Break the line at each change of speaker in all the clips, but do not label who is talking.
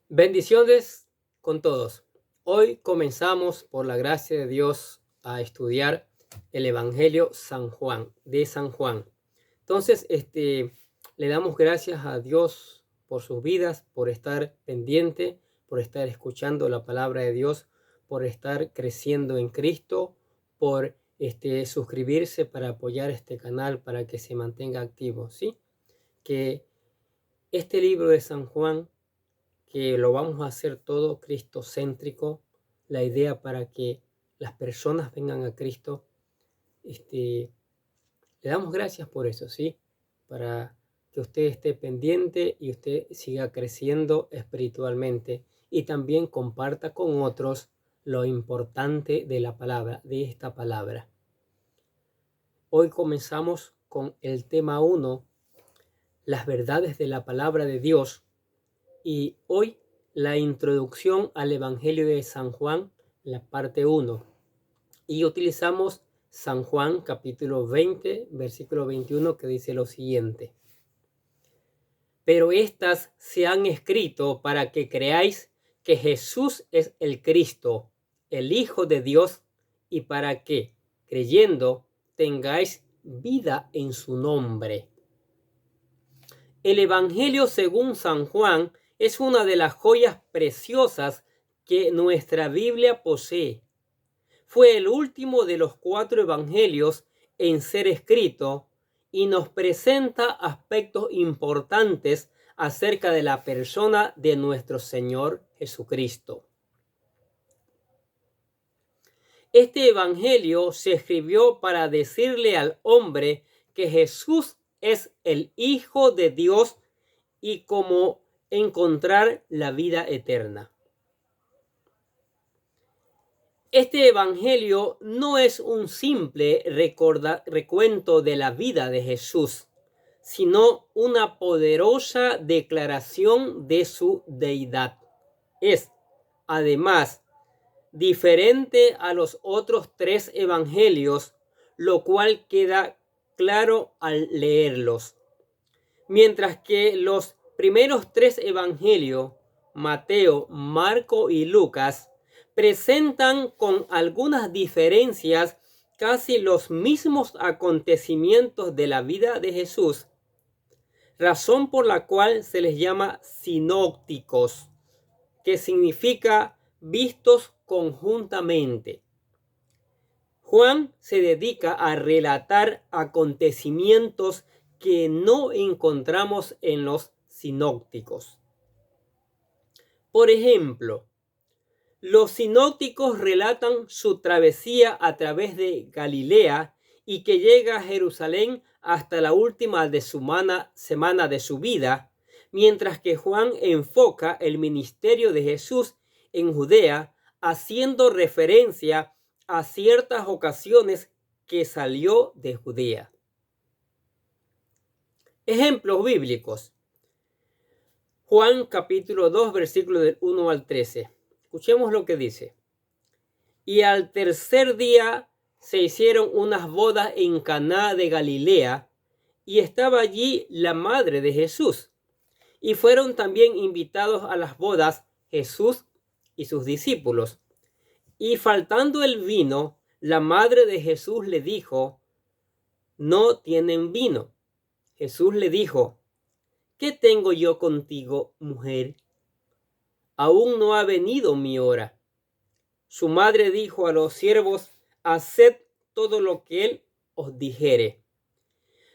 Bendiciones con todos. Hoy comenzamos, por la gracia de Dios, a estudiar el Evangelio de San Juan. Entonces, le damos gracias a Dios por sus vidas, por estar pendiente, por estar escuchando la palabra de Dios, por estar creciendo en Cristo, por suscribirse para apoyar este canal para que se mantenga activo, ¿sí? Que este libro de San Juan, que lo vamos a hacer todo cristocéntrico, la idea para que las personas vengan a Cristo, le damos gracias por eso, ¿sí? Para que usted esté pendiente y usted siga creciendo espiritualmente y también comparta con otros lo importante de la palabra, de esta palabra. Hoy comenzamos con el tema 1, las verdades de la palabra de Dios, y hoy la introducción al Evangelio de San Juan, la parte 1. Y utilizamos San Juan capítulo 20, versículo 21, que dice lo siguiente: pero estas se han escrito para que creáis que Jesús es el Cristo, el Hijo de Dios, y para que, creyendo, tengáis vida en su nombre. El Evangelio según San Juan es una de las joyas preciosas que nuestra Biblia posee. Fue el último de los 4 evangelios en ser escrito y nos presenta aspectos importantes acerca de la persona de nuestro Señor Jesucristo. Este evangelio se escribió para decirle al hombre que Jesús es el Hijo de Dios y cómo encontrar la vida eterna. Este evangelio no es un simple recuento de la vida de Jesús, sino una poderosa declaración de su deidad. Es, además, diferente a los otros 3 evangelios, lo cual queda claro al leerlos. Mientras que los primeros 3 evangelios, Mateo, Marco y Lucas, presentan con algunas diferencias casi los mismos acontecimientos de la vida de Jesús, razón por la cual se les llama sinópticos, que significa vistos conjuntamente. Juan se dedica a relatar acontecimientos que no encontramos en los sinópticos. Por ejemplo, los sinópticos relatan su travesía a través de Galilea y que llega a Jerusalén hasta la última semana de su vida, mientras que Juan enfoca el ministerio de Jesús en Judea, haciendo referencia a ciertas ocasiones que salió de Judea. Ejemplos bíblicos. Juan capítulo 2, versículos del 1 al 13. Escuchemos lo que dice. Y al tercer día se hicieron unas bodas en Caná de Galilea, y estaba allí la madre de Jesús. Y fueron también invitados a las bodas Jesús y sus discípulos. Y faltando el vino, la madre de Jesús le dijo: no tienen vino. Jesús le dijo: ¿qué tengo yo contigo, mujer? Aún no ha venido mi hora. Su madre dijo a los siervos: haced todo lo que él os dijere.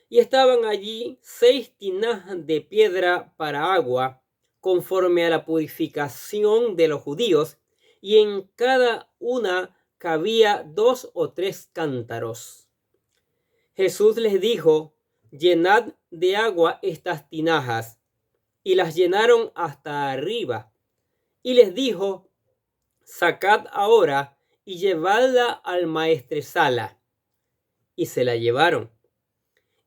Y estaban allí 6 tinajas de piedra para agua, conforme a la purificación de los judíos, y en cada una cabía 2 o 3 cántaros. Jesús les dijo: llenad de agua estas tinajas, y las llenaron hasta arriba. Y les dijo: sacad ahora y llevadla al maestresala. Y se la llevaron.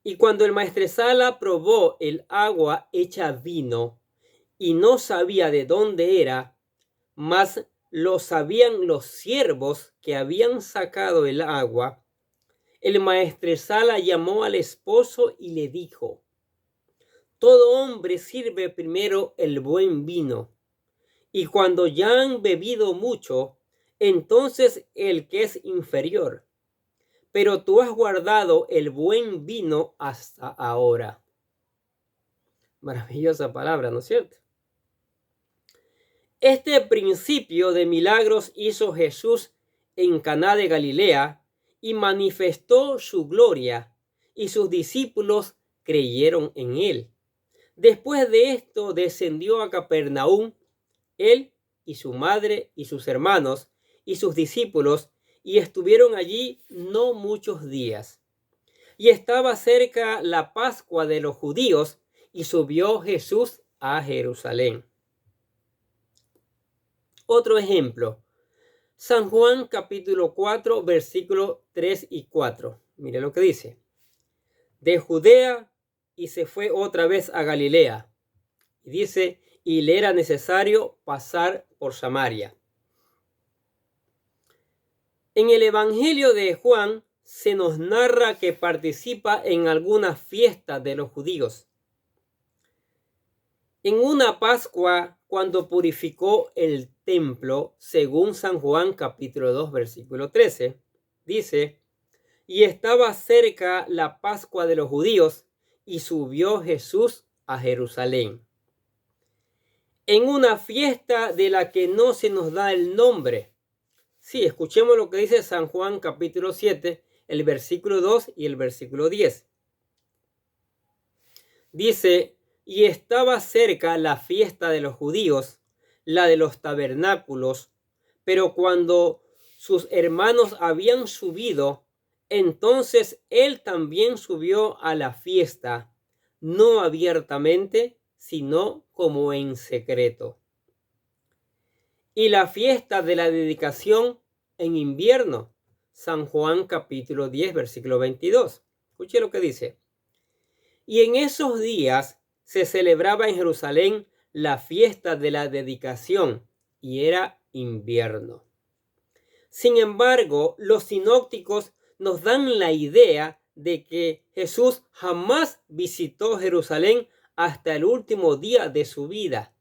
Y cuando el maestresala probó el agua hecha vino, y no sabía de dónde era, mas lo sabían los siervos que habían sacado el agua, el maestresala llamó al esposo y le dijo: todo hombre sirve primero el buen vino, Y cuando ya han bebido mucho, entonces el que es inferior. Pero tú has guardado el buen vino hasta ahora. Maravillosa palabra, ¿no es cierto? Este principio de milagros hizo Jesús en Caná de Galilea y manifestó su gloria, y sus discípulos creyeron en él. Después de esto descendió a Capernaum, él y su madre y sus hermanos y sus discípulos, y estuvieron allí no muchos días. Y estaba cerca la Pascua de los judíos, y subió Jesús a Jerusalén. Otro ejemplo, San Juan capítulo 4, versículos 3 y 4. Mire lo que dice. De Judea y se fue otra vez a Galilea. Y dice, y le era necesario pasar por Samaria. En el Evangelio de Juan se nos narra que participa en alguna fiesta de los judíos. En una Pascua, cuando purificó el templo, según San Juan capítulo 2, versículo 13, dice, y estaba cerca la Pascua de los judíos, y subió Jesús a Jerusalén. En una fiesta de la que no se nos da el nombre. Sí, escuchemos lo que dice San Juan capítulo 7, el versículo 2 y el versículo 10. Dice, y estaba cerca la fiesta de los judíos, la de los tabernáculos, pero cuando sus hermanos habían subido, entonces él también subió a la fiesta, no abiertamente, sino como en secreto. Y la fiesta de la dedicación en invierno, San Juan capítulo 10, versículo 22. Escuche lo que dice. Y en esos días se celebraba en Jerusalén la fiesta de la dedicación, y era invierno. Sin embargo, los sinópticos nos dan la idea de que Jesús jamás visitó Jerusalén hasta el último día de su vida.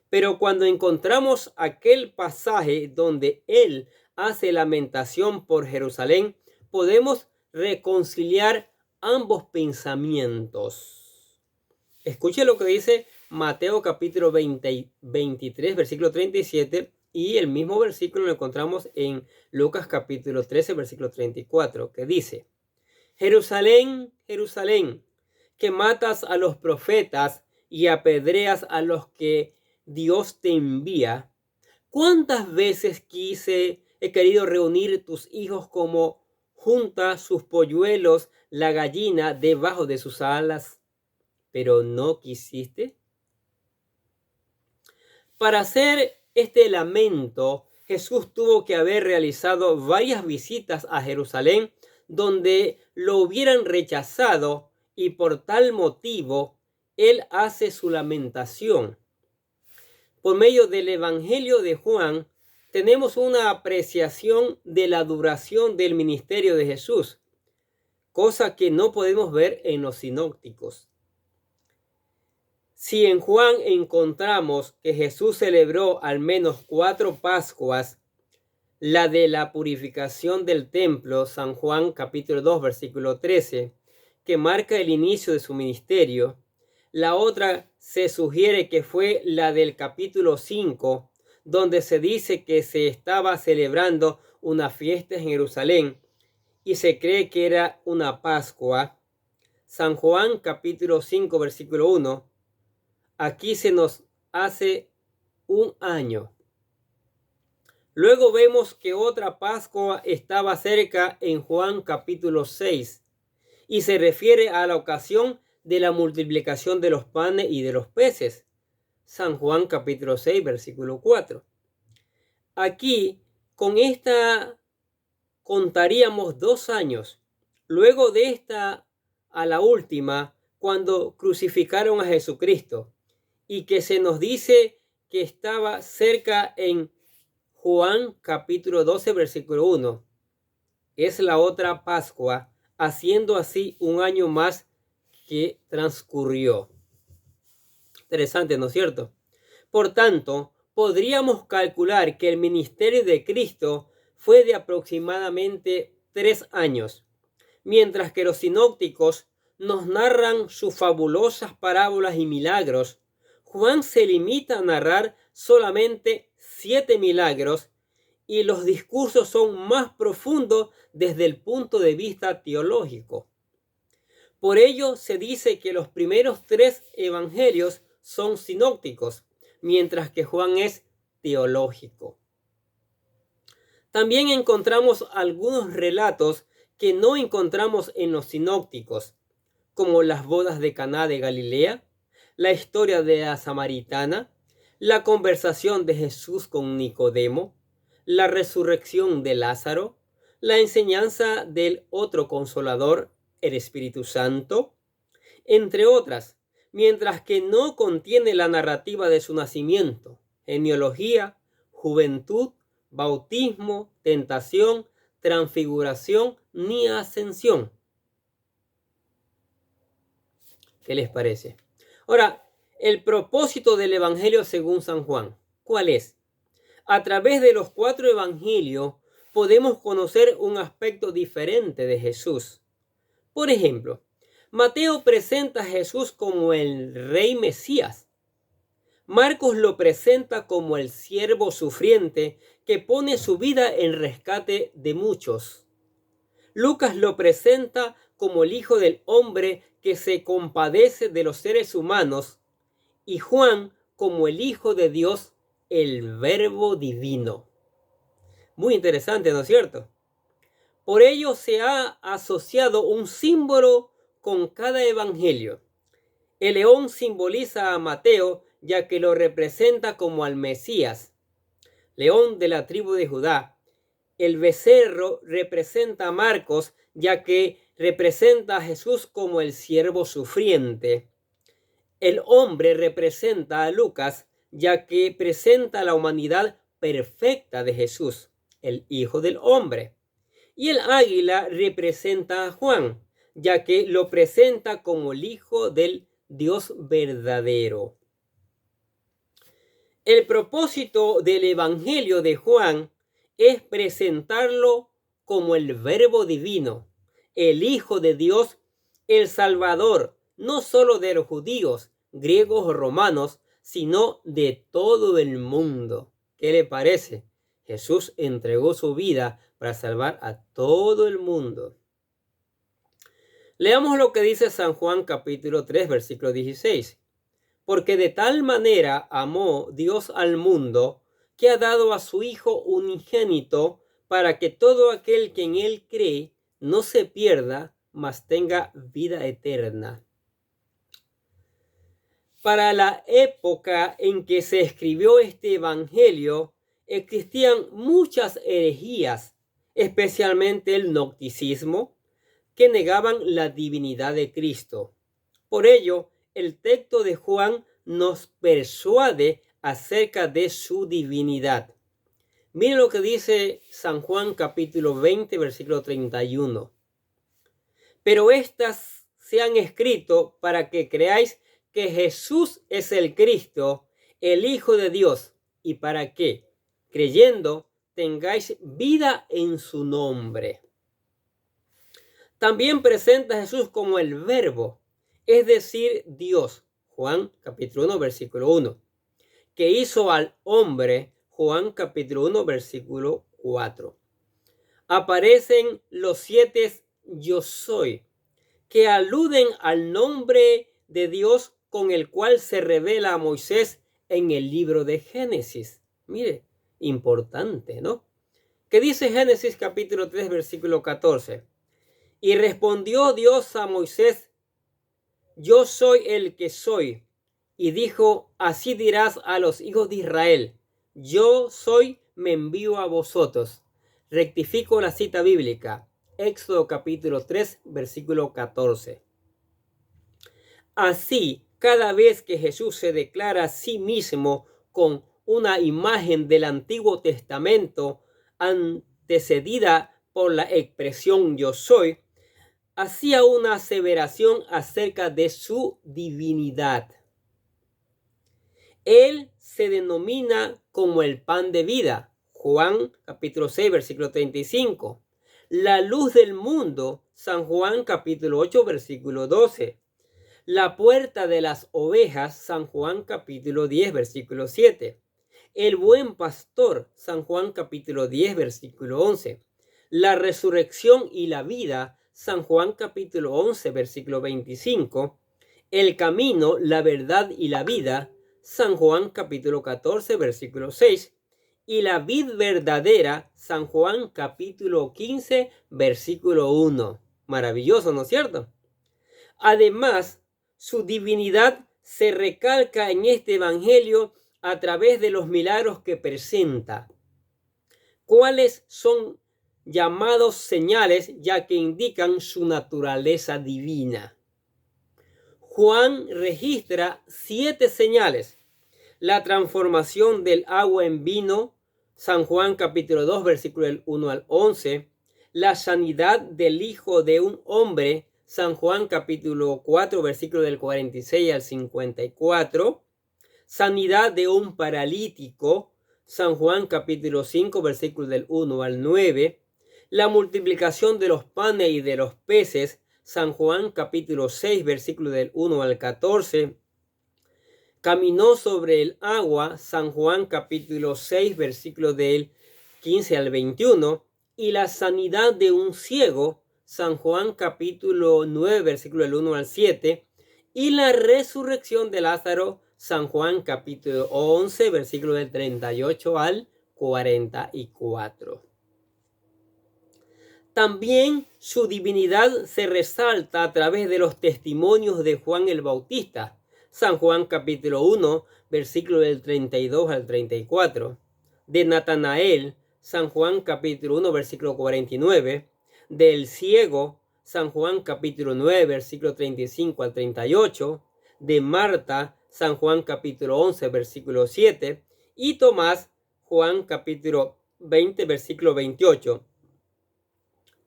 Pero cuando encontramos aquel pasaje donde él hace lamentación por Jerusalén, podemos reconciliar ambos pensamientos. Escuche lo que dice Mateo capítulo 23, versículo 37, y el mismo versículo lo encontramos en Lucas capítulo 13, versículo 34, que dice, Jerusalén, Jerusalén, que matas a los profetas y apedreas a los que Dios te envía. ¿Cuántas veces he querido reunir tus hijos como junta sus polluelos la gallina debajo de sus alas, pero no quisiste? Para hacer este lamento, Jesús tuvo que haber realizado varias visitas a Jerusalén donde lo hubieran rechazado, y por tal motivo él hace su lamentación. Por medio del Evangelio de Juan tenemos una apreciación de la duración del ministerio de Jesús, cosa que no podemos ver en los sinópticos. Si en Juan encontramos que Jesús celebró al menos 4 Pascuas, la de la purificación del templo, San Juan capítulo 2, versículo 13, que marca el inicio de su ministerio. La otra se sugiere que fue la del capítulo 5, donde se dice que se estaba celebrando una fiesta en Jerusalén y se cree que era una Pascua. San Juan capítulo 5, versículo 1. Aquí se nos hace un año. Luego vemos que otra Pascua estaba cerca en Juan capítulo 6 y se refiere a la ocasión de la multiplicación de los panes y de los peces. San Juan capítulo 6 versículo 4. Aquí con esta contaríamos 2 años. Luego de esta a la última, cuando crucificaron a Jesucristo, y que se nos dice que estaba cerca en Juan capítulo 12 versículo 1. Es la otra Pascua, haciendo así un año más que transcurrió. Interesante, ¿no es cierto? Por tanto, podríamos calcular que el ministerio de Cristo fue de aproximadamente 3 años, mientras que los sinópticos nos narran sus fabulosas parábolas y milagros. Juan se limita a narrar solamente 7 milagros y los discursos son más profundos desde el punto de vista teológico. Por ello se dice que los primeros 3 evangelios son sinópticos, mientras que Juan es teológico. También encontramos algunos relatos que no encontramos en los sinópticos, como las bodas de Caná de Galilea, la historia de la samaritana, la conversación de Jesús con Nicodemo, la resurrección de Lázaro, la enseñanza del otro consolador, el Espíritu Santo, entre otras, mientras que no contiene la narrativa de su nacimiento, genealogía, juventud, bautismo, tentación, transfiguración ni ascensión. ¿Qué les parece? Ahora, el propósito del Evangelio según San Juan, ¿cuál es? A través de los 4 evangelios podemos conocer un aspecto diferente de Jesús. Por ejemplo, Mateo presenta a Jesús como el Rey Mesías. Marcos lo presenta como el siervo sufriente que pone su vida en rescate de muchos. Lucas lo presenta como el Hijo del Hombre que se compadece de los seres humanos, y Juan como el Hijo de Dios, el Verbo Divino. Muy interesante, ¿no es cierto? Por ello se ha asociado un símbolo con cada evangelio. El león simboliza a Mateo, ya que lo representa como al Mesías, león de la tribu de Judá. El becerro representa a Marcos, ya que representa a Jesús como el siervo sufriente. El hombre representa a Lucas, ya que presenta la humanidad perfecta de Jesús, el Hijo del Hombre. Y el águila representa a Juan, ya que lo presenta como el Hijo del Dios verdadero. El propósito del Evangelio de Juan es presentarlo como el Verbo Divino, el Hijo de Dios, el Salvador, no solo de los judíos, griegos o romanos, sino de todo el mundo. ¿Qué le parece? Jesús entregó su vida para salvar a todo el mundo. Leamos lo que dice San Juan capítulo 3, versículo 16. Porque de tal manera amó Dios al mundo, que ha dado a su Hijo unigénito, para que todo aquel que en él cree no se pierda, mas tenga vida eterna. Para la época en que se escribió este evangelio, existían muchas herejías, especialmente el gnosticismo, que negaban la divinidad de Cristo. Por ello, el texto de Juan nos persuade acerca de su divinidad. Miren lo que dice San Juan capítulo 20, versículo 31. Pero estas se han escrito para que creáis que Jesús es el Cristo, el Hijo de Dios, y para que, creyendo, tengáis vida en su nombre. También presenta a Jesús como el Verbo, es decir, Dios, Juan capítulo 1, versículo 1, que hizo al hombre, Juan capítulo 1, versículo 4. Aparecen los 7 yo soy, que aluden al nombre de Dios con el cual se revela a Moisés en el libro de Génesis. Mire, importante, ¿no? ¿Qué dice Génesis capítulo 3, versículo 14? Y respondió Dios a Moisés: yo soy el que soy. Y dijo: así dirás a los hijos de Israel: yo soy, me envío a vosotros. Rectifico la cita bíblica. Éxodo capítulo 3, versículo 14. Así, cada vez que Jesús se declara a sí mismo con una imagen del Antiguo Testamento antecedida por la expresión yo soy, hacía una aseveración acerca de su divinidad. Él se denomina como el pan de vida. Juan capítulo 6, versículo 35. La luz del mundo. San Juan capítulo 8, versículo 12. La puerta de las ovejas. San Juan capítulo 10, versículo 7. El buen pastor. San Juan capítulo 10, versículo 11. La resurrección y la vida. San Juan capítulo 11, versículo 25. El camino, la verdad y la vida. San Juan capítulo 14, versículo 6. Y la vid verdadera. San Juan capítulo 15, versículo 1. Maravilloso, ¿no es cierto? Además, su divinidad se recalca en este evangelio a través de los milagros que presenta. ¿Cuáles son llamados señales, ya que indican su naturaleza divina? Juan registra 7 señales. La transformación del agua en vino, San Juan capítulo 2, versículo del 1 al 11. La sanidad del hijo de un hombre, San Juan capítulo 4, versículo del 46 al 54. Sanidad de un paralítico, San Juan capítulo 5, versículo del 1 al 9. La multiplicación de los panes y de los peces, San Juan capítulo 6, versículo del 1 al 14. Caminó sobre el agua, San Juan capítulo 6, versículo del 15 al 21. Y la sanidad de un ciego, San Juan capítulo 9, versículo del 1 al 7. Y la resurrección de Lázaro, San Juan capítulo 11, versículo del 38 al 44. También su divinidad se resalta a través de los testimonios de Juan el Bautista. San Juan capítulo 1, versículo del 32 al 34. De Natanael, San Juan capítulo 1, versículo 49. Del ciego, San Juan capítulo 9, versículo 35 al 38. De Marta, San Juan capítulo 11, versículo 7. Y Tomás, Juan capítulo 20, versículo 28.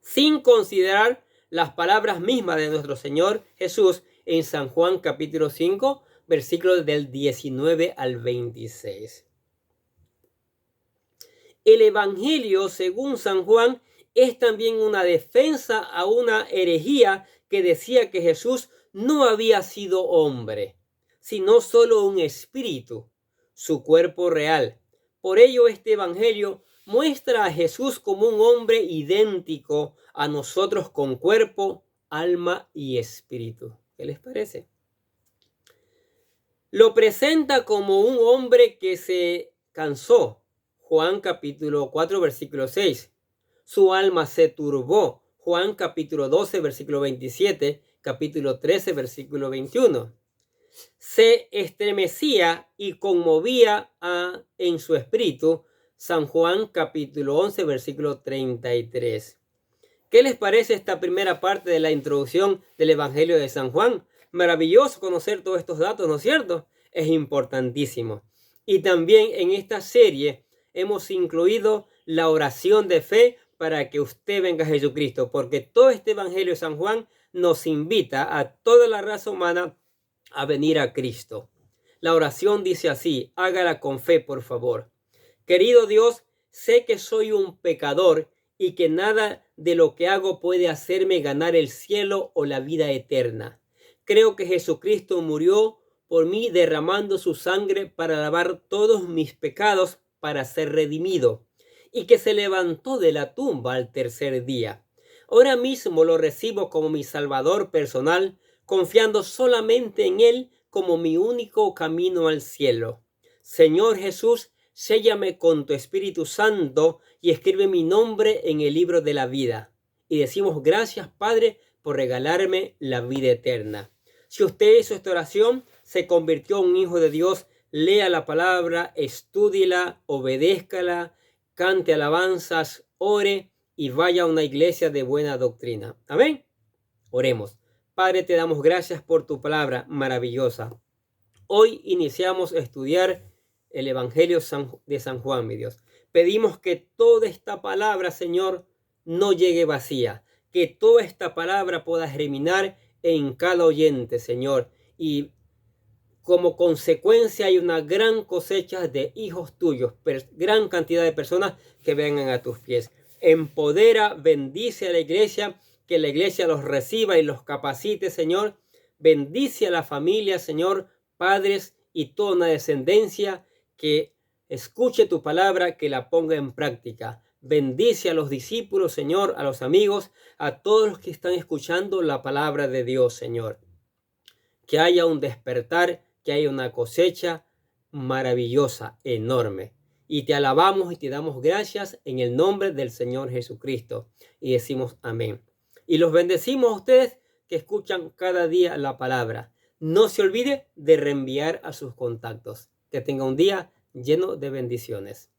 Sin considerar las palabras mismas de nuestro Señor Jesús en San Juan capítulo 5, versículos del 19 al 26. El Evangelio, según San Juan, es también una defensa a una herejía que decía que Jesús no había sido hombre, sino solo un espíritu, su cuerpo real. Por ello, este Evangelio muestra a Jesús como un hombre idéntico a nosotros con cuerpo, alma y espíritu. ¿Qué les parece? Lo presenta como un hombre que se cansó. Juan capítulo 4, versículo 6. Su alma se turbó. Juan capítulo 12, versículo 27. Capítulo 13, versículo 21. Se estremecía y conmovía en su espíritu. San Juan capítulo 11, versículo 33. ¿Qué les parece esta primera parte de la introducción del Evangelio de San Juan? Maravilloso conocer todos estos datos, ¿no es cierto? Es importantísimo. Y también en esta serie hemos incluido la oración de fe para que usted venga a Jesucristo, porque todo este Evangelio de San Juan nos invita a toda la raza humana a venir a Cristo. La oración dice así, hágala con fe, por favor. Querido Dios, sé que soy un pecador y que nada de lo que hago puede hacerme ganar el cielo o la vida eterna. Creo que Jesucristo murió por mí derramando su sangre para lavar todos mis pecados para ser redimido y que se levantó de la tumba al tercer día. Ahora mismo lo recibo como mi Salvador personal, confiando solamente en Él como mi único camino al cielo. Señor Jesús, séllame con tu Espíritu Santo y escribe mi nombre en el libro de la vida. Y decimos gracias, Padre, por regalarme la vida eterna. Si usted hizo esta oración, se convirtió en un hijo de Dios, lea la palabra, estúdiela, obedézcala, cante alabanzas, ore y vaya a una iglesia de buena doctrina. Amén. Oremos. Padre, te damos gracias por tu palabra maravillosa. Hoy iniciamos a estudiar el Evangelio de San Juan, mi Dios. Pedimos que toda esta palabra, Señor, no llegue vacía, que toda esta palabra pueda germinar en cada oyente, Señor, y como consecuencia hay una gran cosecha de hijos tuyos, gran cantidad de personas que vengan a tus pies. Empodera, bendice a la iglesia, que la iglesia los reciba y los capacite, Señor. Bendice a la familia, Señor, padres y toda una descendencia que escuche tu palabra, que la ponga en práctica. Bendice a los discípulos, Señor, a los amigos, a todos los que están escuchando la palabra de Dios, Señor. Que haya un despertar, que haya una cosecha maravillosa, enorme. Y te alabamos y te damos gracias en el nombre del Señor Jesucristo. Y decimos amén. Y los bendecimos a ustedes que escuchan cada día la palabra. No se olvide de reenviar a sus contactos. Que tenga un día lleno de bendiciones.